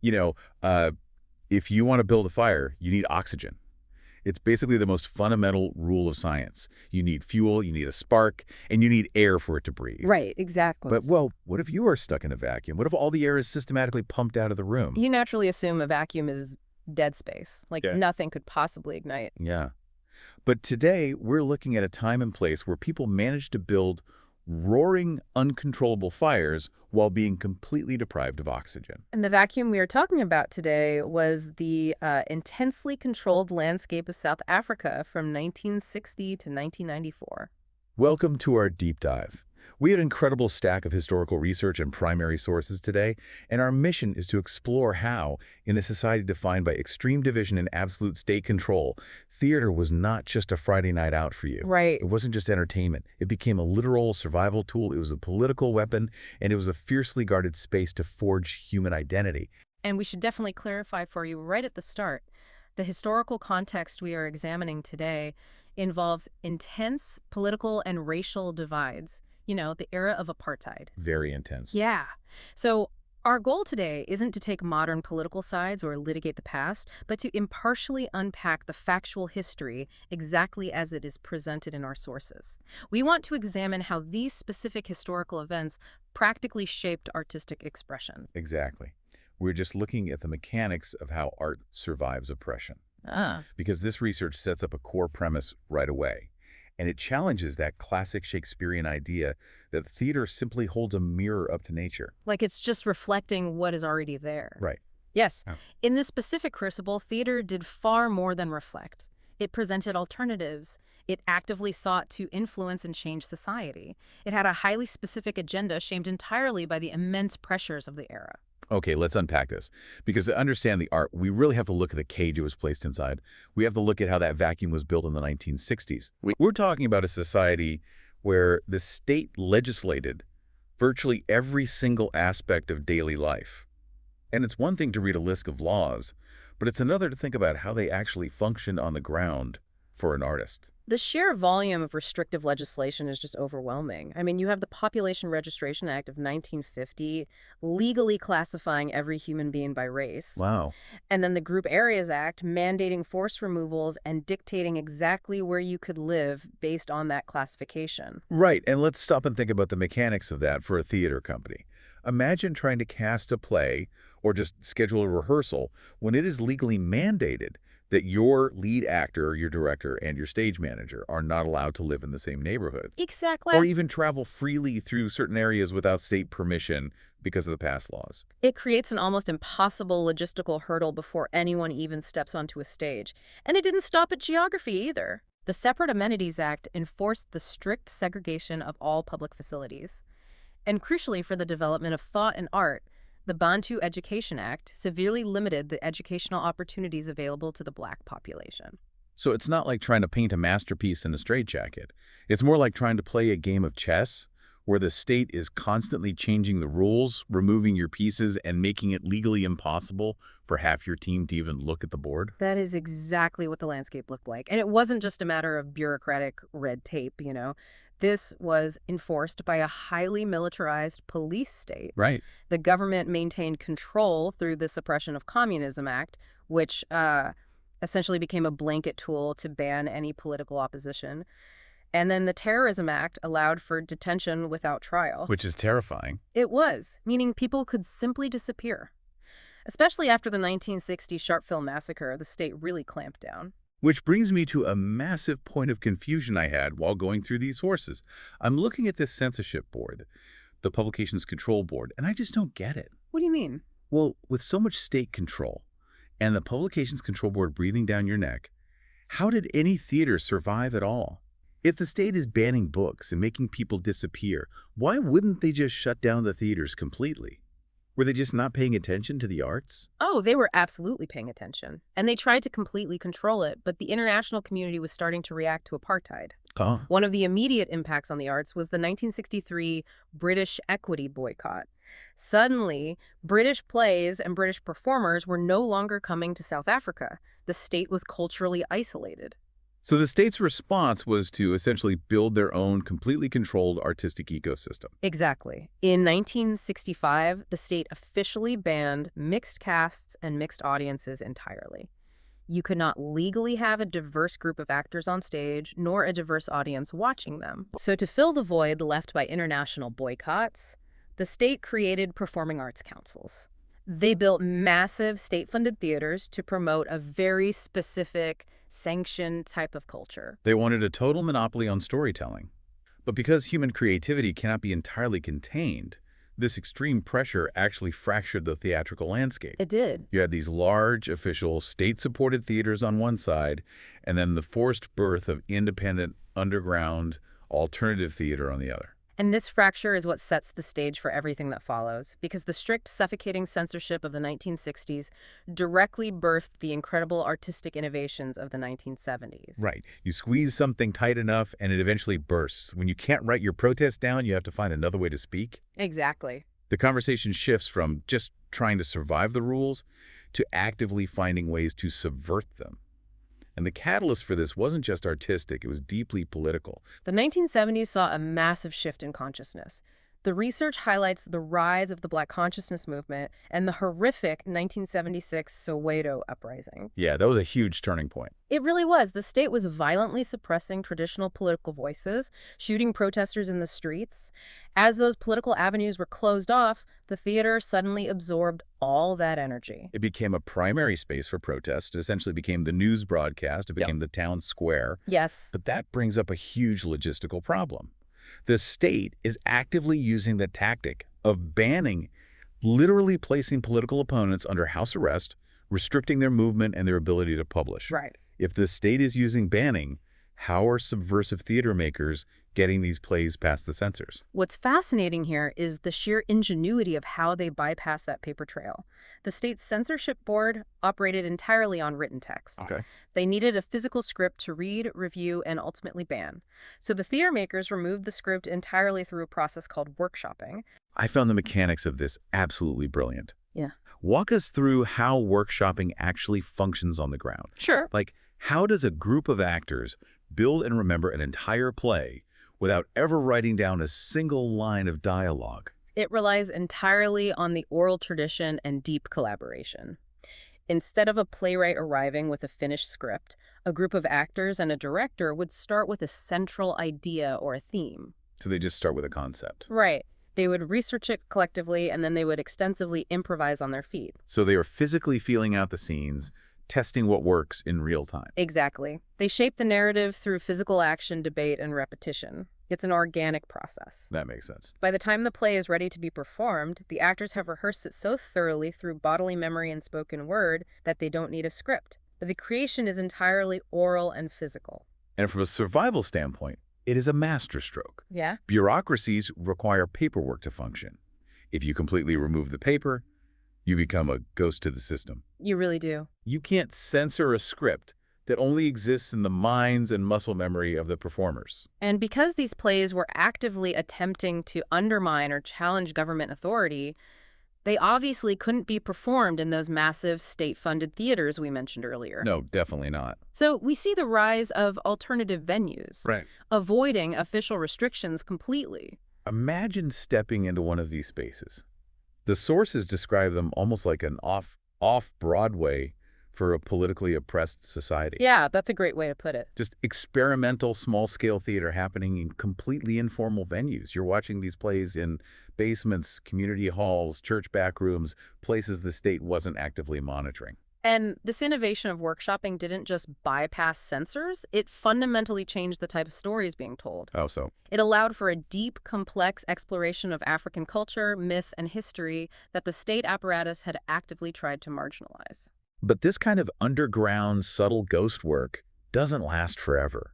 You know, uh, if you want to build a fire, you need oxygen. It's basically the most fundamental rule of science. You need fuel, you need a spark, and you need air for it to breathe. Right, exactly. But, well, what if you are stuck in a vacuum? What if all the air is systematically pumped out of the room? You naturally assume a vacuum is dead space, like Yeah. nothing could possibly ignite. Yeah. But today, we're looking at a time and place where people managed to build roaring, uncontrollable fires while being completely deprived of oxygen. And the vacuum we are talking about today was the intensely controlled landscape of South Africa from 1960 to 1994. Welcome to our deep dive. We have an incredible stack of historical research and primary sources today, and our mission is to explore how, in a society defined by extreme division and absolute state control, theater was not just a Friday night out for you. Right. It wasn't just entertainment. It became a literal survival tool. It was a political weapon, and it was a fiercely guarded space to forge human identity. And we should definitely clarify for you right at the start. The historical context we are examining today involves intense political and racial divides. You know, the era of apartheid. Very intense. Yeah. So our goal today isn't to take modern political sides or litigate the past, but to impartially unpack the factual history exactly as it is presented in our sources. We want to examine how these specific historical events practically shaped artistic expression. Exactly. We're just looking at the mechanics of how art survives oppression. Because this research sets up a core premise right away. And it challenges that classic Shakespearean idea that theater simply holds a mirror up to nature. Like it's just reflecting what is already there. Right. Yes. Oh. In this specific crucible, theater did far more than reflect. It presented alternatives. It actively sought to influence and change society. It had a highly specific agenda shaped entirely by the immense pressures of the era. Okay, let's unpack this. Because to understand the art, we really have to look at the cage it was placed inside. We have to look at how that vacuum was built in the 1960s. We're talking about a society where the state legislated virtually every single aspect of daily life. And it's one thing to read a list of laws, but it's another to think about how they actually function on the ground for an artist. The sheer volume of restrictive legislation is just overwhelming. I mean, you have the Population Registration Act of 1950 legally classifying every human being by race. Wow. And then the Group Areas Act mandating forced removals and dictating exactly where you could live based on that classification. Right, and let's stop and think about the mechanics of that for a theater company. Imagine trying to cast a play or just schedule a rehearsal when it is legally mandated that your lead actor, your director, and your stage manager are not allowed to live in the same neighborhood. Exactly. Or even travel freely through certain areas without state permission because of the past laws. It creates an almost impossible logistical hurdle before anyone even steps onto a stage. And it didn't stop at geography either. The Separate Amenities Act enforced the strict segregation of all public facilities. And crucially for the development of thought and art, the Bantu Education Act severely limited the educational opportunities available to the black population. So it's not like trying to paint a masterpiece in a straitjacket. It's more like trying to play a game of chess where the state is constantly changing the rules, removing your pieces, and making it legally impossible for half your team to even look at the board. That is exactly what the landscape looked like. And it wasn't just a matter of bureaucratic red tape, you know. This was enforced by a highly militarized police state. Right. The government maintained control through the Suppression of Communism Act, which essentially became a blanket tool to ban any political opposition. And then the Terrorism Act allowed for detention without trial. Which is terrifying. It was, meaning people could simply disappear. Especially after the 1960 Sharpeville massacre, the state really clamped down. Which brings me to a massive point of confusion I had while going through these sources. I'm looking at this censorship board, the Publications Control Board, and I just don't get it. What do you mean? Well, with so much state control and the Publications Control Board breathing down your neck, how did any theater survive at all? If the state is banning books and making people disappear, why wouldn't they just shut down the theaters completely? Were they just not paying attention to the arts? Oh, they were absolutely paying attention. And they tried to completely control it, but the international community was starting to react to apartheid. Oh. One of the immediate impacts on the arts was the 1963 British equity boycott. Suddenly, British plays and British performers were no longer coming to South Africa. The state was culturally isolated. So the state's response was to essentially build their own completely controlled artistic ecosystem. Exactly. In 1965, the state officially banned mixed casts and mixed audiences entirely. You could not legally have a diverse group of actors on stage, nor a diverse audience watching them. So to fill the void left by international boycotts, the state created performing arts councils. They built massive state-funded theaters to promote a very specific, sanctioned type of culture. They wanted a total monopoly on storytelling. But because human creativity cannot be entirely contained, this extreme pressure actually fractured the theatrical landscape. It did. You had these large, official, state-supported theaters on one side, and then the forced birth of independent, underground, alternative theater on the other. And this fracture is what sets the stage for everything that follows, because the strict, suffocating censorship of the 1960s directly birthed the incredible artistic innovations of the 1970s. Right. You squeeze something tight enough, and it eventually bursts. When you can't write your protest down, you have to find another way to speak. Exactly. The conversation shifts from just trying to survive the rules to actively finding ways to subvert them. And the catalyst for this wasn't just artistic, it was deeply political. The 1970s saw a massive shift in consciousness. The research highlights the rise of the Black consciousness movement and the horrific 1976 Soweto uprising. Yeah, that was a huge turning point. It really was. The state was violently suppressing traditional political voices, shooting protesters in the streets. As those political avenues were closed off, the theater suddenly absorbed all that energy. It became a primary space for protest. It essentially became the news broadcast. It became the town square. Yes. But that brings up a huge logistical problem. The state is actively using the tactic of banning, literally placing political opponents under house arrest, restricting their movement and their ability to publish. Right. If the state is using banning, how are subversive theater makers getting these plays past the censors? What's fascinating here is the sheer ingenuity of how they bypass that paper trail. The state's censorship board operated entirely on written text. Okay. They needed a physical script to read, review, and ultimately ban. So the theater makers removed the script entirely through a process called workshopping. I found the mechanics of this absolutely brilliant. Yeah. Walk us through how workshopping actually functions on the ground. Sure. Like, how does a group of actors build and remember an entire play without ever writing down a single line of dialogue? It relies entirely on the oral tradition and deep collaboration. Instead of a playwright arriving with a finished script, a group of actors and a director would start with a central idea or a theme. So they just start with a concept. Right. They would research it collectively, and then they would extensively improvise on their feet. So they are physically feeling out the scenes, testing what works in real time. Exactly. They shape the narrative through physical action, debate, and repetition. It's an organic process. That makes sense. By the time the play is ready to be performed, the actors have rehearsed it so thoroughly through bodily memory and spoken word that they don't need a script. But the creation is entirely oral and physical. And from a survival standpoint, it is a masterstroke. Yeah? Bureaucracies require paperwork to function. If you completely remove the paper, you become a ghost to the system. You really do. You can't censor a script that only exists in the minds and muscle memory of the performers. And because these plays were actively attempting to undermine or challenge government authority, they obviously couldn't be performed in those massive state-funded theaters we mentioned earlier. No, definitely not. So we see the rise of alternative venues, Right. avoiding official restrictions completely. Imagine stepping into one of these spaces. The sources describe them almost like an off-Broadway for a politically oppressed society. Yeah, that's a great way to put it. Just experimental, small-scale theater happening in completely informal venues. You're watching these plays in basements, community halls, church back rooms, places the state wasn't actively monitoring. And this innovation of workshopping didn't just bypass censors, it fundamentally changed the type of stories being told. How so? It allowed for a deep, complex exploration of African culture, myth, and history that the state apparatus had actively tried to marginalize. But this kind of underground, subtle ghost work doesn't last forever.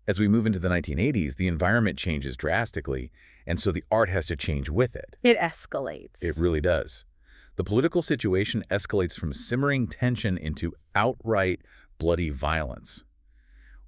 As we move into the 1980s, the environment changes drastically, and so the art has to change with it. It escalates. It really does. The political situation escalates from simmering tension into outright bloody violence.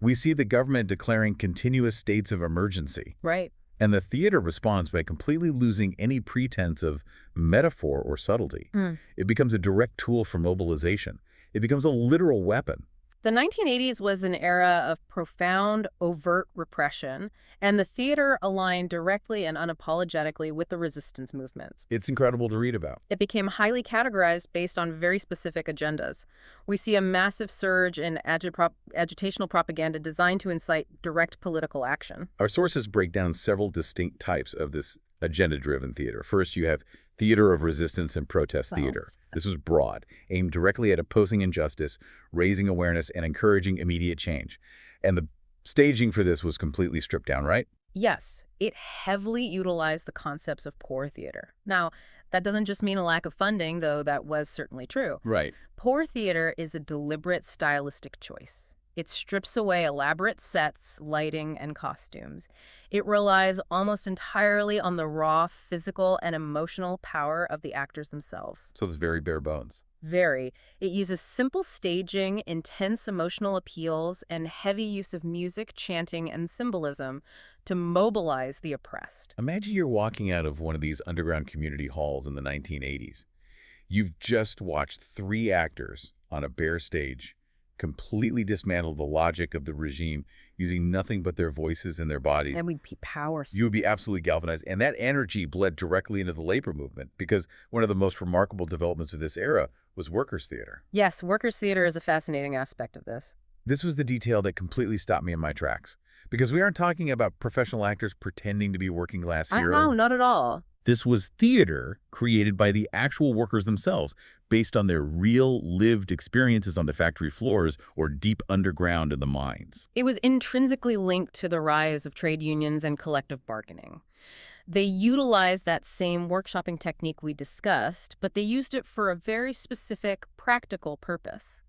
We see the government declaring continuous states of emergency. Right. And the theater responds by completely losing any pretense of metaphor or subtlety. It becomes a direct tool for mobilization. It becomes a literal weapon. The 1980s was an era of profound, overt repression, and the theater aligned directly and unapologetically with the resistance movements. It's incredible to read about. It became highly categorized based on very specific agendas. We see a massive surge in agitational propaganda designed to incite direct political action. Our sources break down several distinct types of this agenda-driven theater. First, you have theater of resistance and protest theater. This was broad, aimed directly at opposing injustice, raising awareness, and encouraging immediate change. And the staging for this was completely stripped down, right? Yes, it heavily utilized the concepts of poor theater. Now, that doesn't just mean a lack of funding, though that was certainly true. Right. Poor theater is a deliberate stylistic choice. It strips away elaborate sets, lighting, and costumes. It relies almost entirely on the raw physical and emotional power of the actors themselves. So it's very bare bones. Very. It uses simple staging, intense emotional appeals, and heavy use of music, chanting, and symbolism to mobilize the oppressed. Imagine you're walking out of one of these underground community halls in the 1980s. You've just watched 3 actors on a bare stage completely dismantle the logic of the regime using nothing but their voices and their bodies. And we'd be power. You would be absolutely galvanized. And that energy bled directly into the labor movement because one of the most remarkable developments of this era was workers' theater. Yes, workers' theater is a fascinating aspect of this. This was the detail that completely stopped me in my tracks. Because we aren't talking about professional actors pretending to be working class heroes. No, not at all. This was theater created by the actual workers themselves, based on their real lived experiences on the factory floors or deep underground in the mines. It was intrinsically linked to the rise of trade unions and collective bargaining. They utilized that same workshopping technique we discussed, but they used it for a very specific, practical purpose.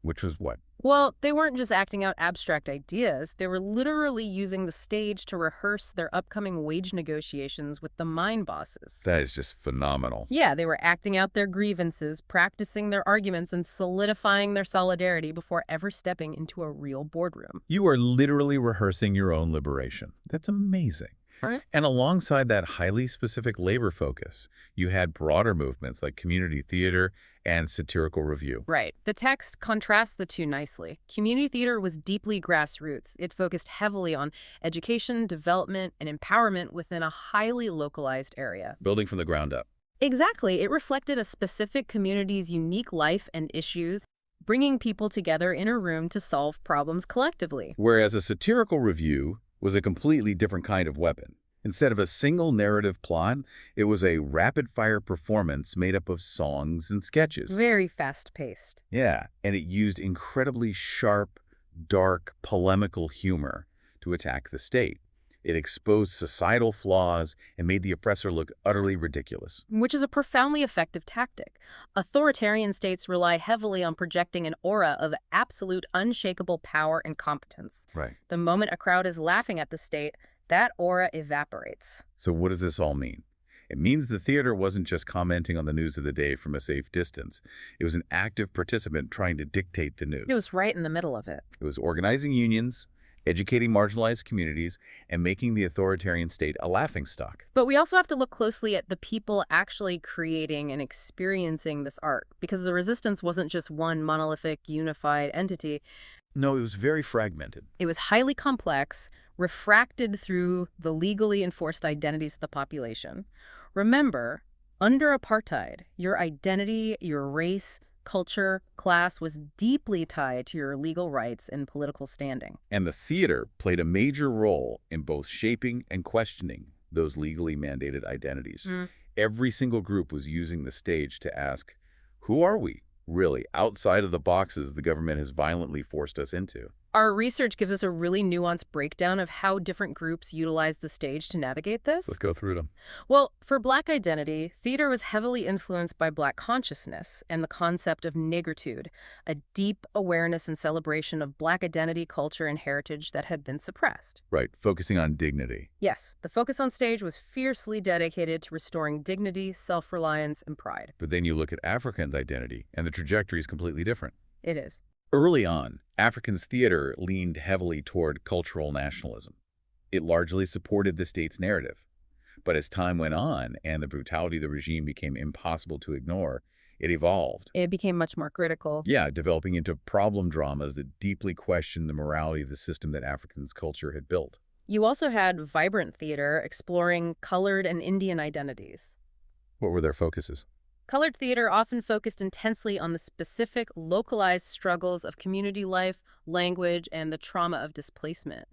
Which was what? Well, they weren't just acting out abstract ideas. They were literally using the stage to rehearse their upcoming wage negotiations with the mine bosses. That is just phenomenal. Yeah, they were acting out their grievances, practicing their arguments, and solidifying their solidarity before ever stepping into a real boardroom. You are literally rehearsing your own liberation. That's amazing. Right. And alongside that highly specific labor focus, you had broader movements like community theater and satirical review. Right. The text contrasts the two nicely. Community theater was deeply grassroots. It focused heavily on education, development, and empowerment within a highly localized area. Building from the ground up. Exactly. It reflected a specific community's unique life and issues, bringing people together in a room to solve problems collectively. Whereas a satirical review was a completely different kind of weapon. Instead of a single narrative plot, it was a rapid-fire performance made up of songs and sketches. Very fast-paced. Yeah, and it used incredibly sharp, dark, polemical humor to attack the state. It exposed societal flaws and made the oppressor look utterly ridiculous. Which is a profoundly effective tactic. Authoritarian states rely heavily on projecting an aura of absolute unshakable power and competence. Right. The moment a crowd is laughing at the state, that aura evaporates. So what does this all mean? It means the theater wasn't just commenting on the news of the day from a safe distance. It was an active participant trying to dictate the news. It was right in the middle of it. It was organizing unions, educating marginalized communities, and making the authoritarian state a laughingstock. But we also have to look closely at the people actually creating and experiencing this art, because the resistance wasn't just one monolithic, unified entity. No, it was very fragmented. It was highly complex, refracted through the legally enforced identities of the population. Remember, under apartheid, your identity, your race, culture, class was deeply tied to your legal rights and political standing. And the theater played a major role in both shaping and questioning those legally mandated identities. Every single group was using the stage to ask, who are we, really, outside of the boxes the government has violently forced us into? Our research gives us a really nuanced breakdown of how different groups utilize the stage to navigate this. Let's go through them. Well, for Black identity, theater was heavily influenced by Black consciousness and the concept of negritude, a deep awareness and celebration of Black identity, culture, and heritage that had been suppressed. Right, focusing on dignity. Yes, the focus on stage was fiercely dedicated to restoring dignity, self-reliance, and pride. But then you look at Africans' identity, and the trajectory is completely different. It is. Early on, Africans' theater leaned heavily toward cultural nationalism. It largely supported the state's narrative. But as time went on and the brutality of the regime became impossible to ignore, It evolved. It became much more critical. Yeah, developing into problem dramas that deeply questioned the morality of the system that Africans' culture had built. You also had vibrant theater exploring colored and Indian identities. What were their focuses? Colored theater often focused intensely on the specific, localized struggles of community life, language, and the trauma of displacement.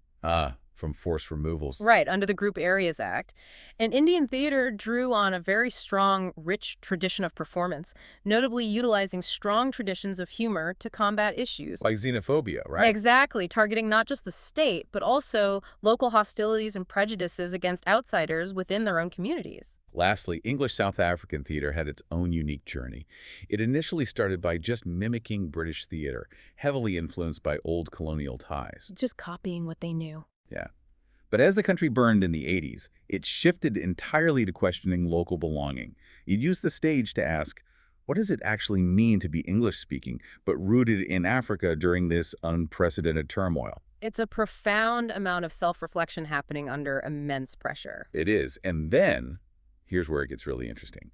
From forced removals. Right, under the Group Areas Act. And Indian theater drew on a very strong, rich tradition of performance, notably utilizing strong traditions of humor to combat issues. Like xenophobia, right? Exactly, targeting not just the state, but also local hostilities and prejudices against outsiders within their own communities. Lastly, English South African theater had its own unique journey. It initially started by just mimicking British theater, heavily influenced by old colonial ties. Just copying what they knew. Yeah. But as the country burned in the 80s, it shifted entirely to questioning local belonging. It used the stage to ask, what does it actually mean to be English-speaking, but rooted in Africa during this unprecedented turmoil? It's a profound amount of self-reflection happening under immense pressure. It is. And then, here's where it gets really interesting.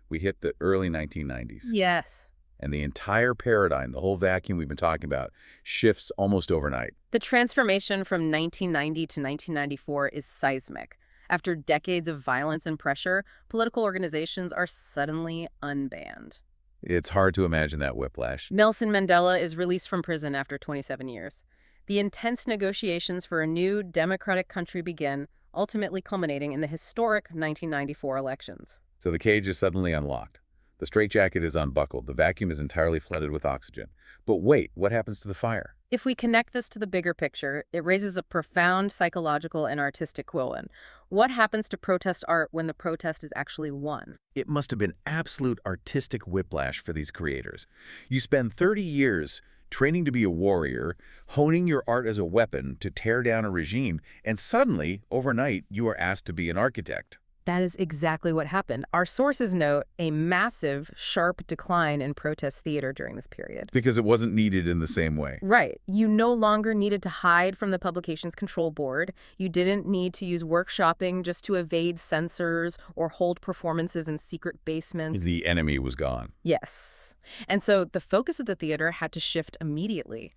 We hit the early 1990s. Yes. And the entire paradigm, the whole vacuum we've been talking about, shifts almost overnight. The transformation from 1990 to 1994 is seismic. After decades of violence and pressure, political organizations are suddenly unbanned. It's hard to imagine that whiplash. Nelson Mandela is released from prison after 27 years. The intense negotiations for a new democratic country begin, ultimately culminating in the historic 1994 elections. So the cage is suddenly unlocked. The straitjacket is unbuckled. The vacuum is entirely flooded with oxygen. But wait, what happens to the fire? If we connect this to the bigger picture, it raises a profound psychological and artistic question. What happens to protest art when the protest is actually won? It must have been absolute artistic whiplash for these creators. You spend 30 years training to be a warrior, honing your art as a weapon to tear down a regime, and suddenly, overnight, you are asked to be an architect. That is exactly what happened. Our sources note a massive, sharp decline in protest theater during this period. Because it wasn't needed in the same way. Right. You no longer needed to hide from the publication's control board. You didn't need to use workshopping just to evade censors or hold performances in secret basements. The enemy was gone. Yes. And so the focus of the theater had to shift immediately.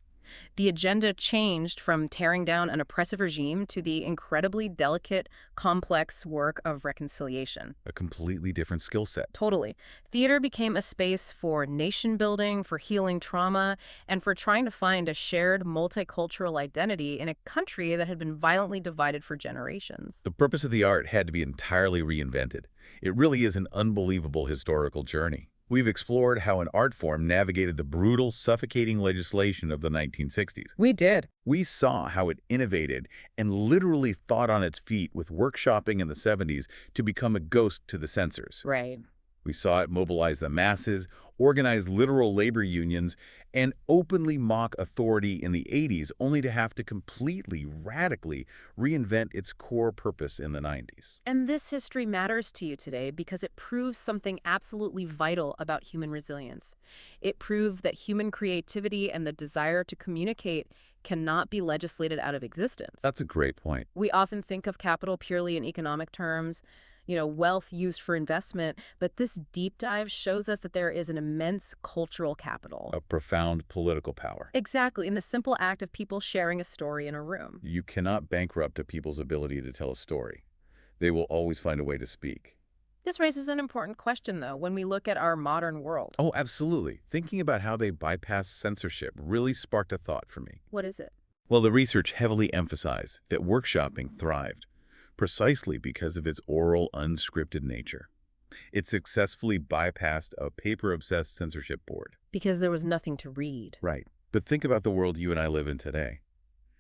The agenda changed from tearing down an oppressive regime to the incredibly delicate, complex work of reconciliation. A completely different skill set. Totally. Theater became a space for nation building, for healing trauma, and for trying to find a shared multicultural identity in a country that had been violently divided for generations. The purpose of the art had to be entirely reinvented. It really is an unbelievable historical journey. We've explored how an art form navigated the brutal, suffocating legislation of the 1960s. We did. We saw how it innovated and literally thought on its feet with workshopping in the 70s to become a ghost to the censors. Right. We saw it mobilize the masses, organize literal labor unions, and openly mock authority in the 80s, only to have to completely, radically reinvent its core purpose in the 90s. And this history matters to you today because it proves something absolutely vital about human resilience. It proves that human creativity and the desire to communicate cannot be legislated out of existence. That's a great point. We often think of capital purely in economic terms, wealth used for investment, but this deep dive shows us that there is an immense cultural capital. A profound political power. Exactly, in the simple act of people sharing a story in a room. You cannot bankrupt a people's ability to tell a story. They will always find a way to speak. This raises an important question, though, when we look at our modern world. Oh, absolutely. Thinking about how they bypass censorship really sparked a thought for me. What is it? Well, the research heavily emphasized that workshopping thrived precisely because of its oral, unscripted nature. It successfully bypassed a paper-obsessed censorship board. Because there was nothing to read. Right. But think about the world you and I live in today.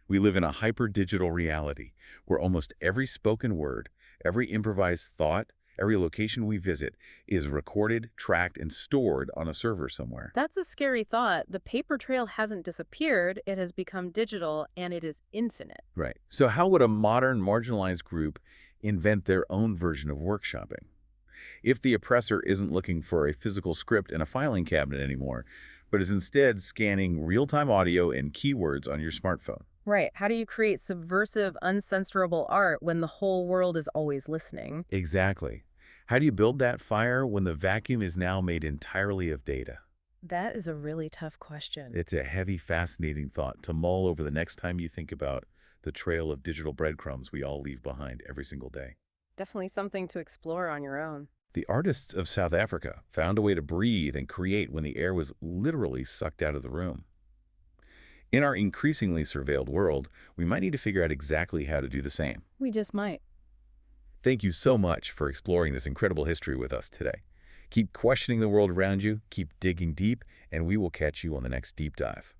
We live in a hyper-digital reality where almost every spoken word, every improvised thought, every location we visit is recorded, tracked, and stored on a server somewhere. That's a scary thought. The paper trail hasn't disappeared. It has become digital, and it is infinite. Right. So how would a modern, marginalized group invent their own version of workshopping? If the oppressor isn't looking for a physical script in a filing cabinet anymore, but is instead scanning real-time audio and keywords on your smartphone. Right. How do you create subversive, uncensorable art when the whole world is always listening? Exactly. How do you build that fire when the vacuum is now made entirely of data? That is a really tough question. It's a heavy, fascinating thought to mull over the next time you think about the trail of digital breadcrumbs we all leave behind every single day. Definitely something to explore on your own. The artists of South Africa found a way to breathe and create when the air was literally sucked out of the room. In our increasingly surveilled world, we might need to figure out exactly how to do the same. We just might. Thank you so much for exploring this incredible history with us today. Keep questioning the world around you, keep digging deep, and we will catch you on the next deep dive.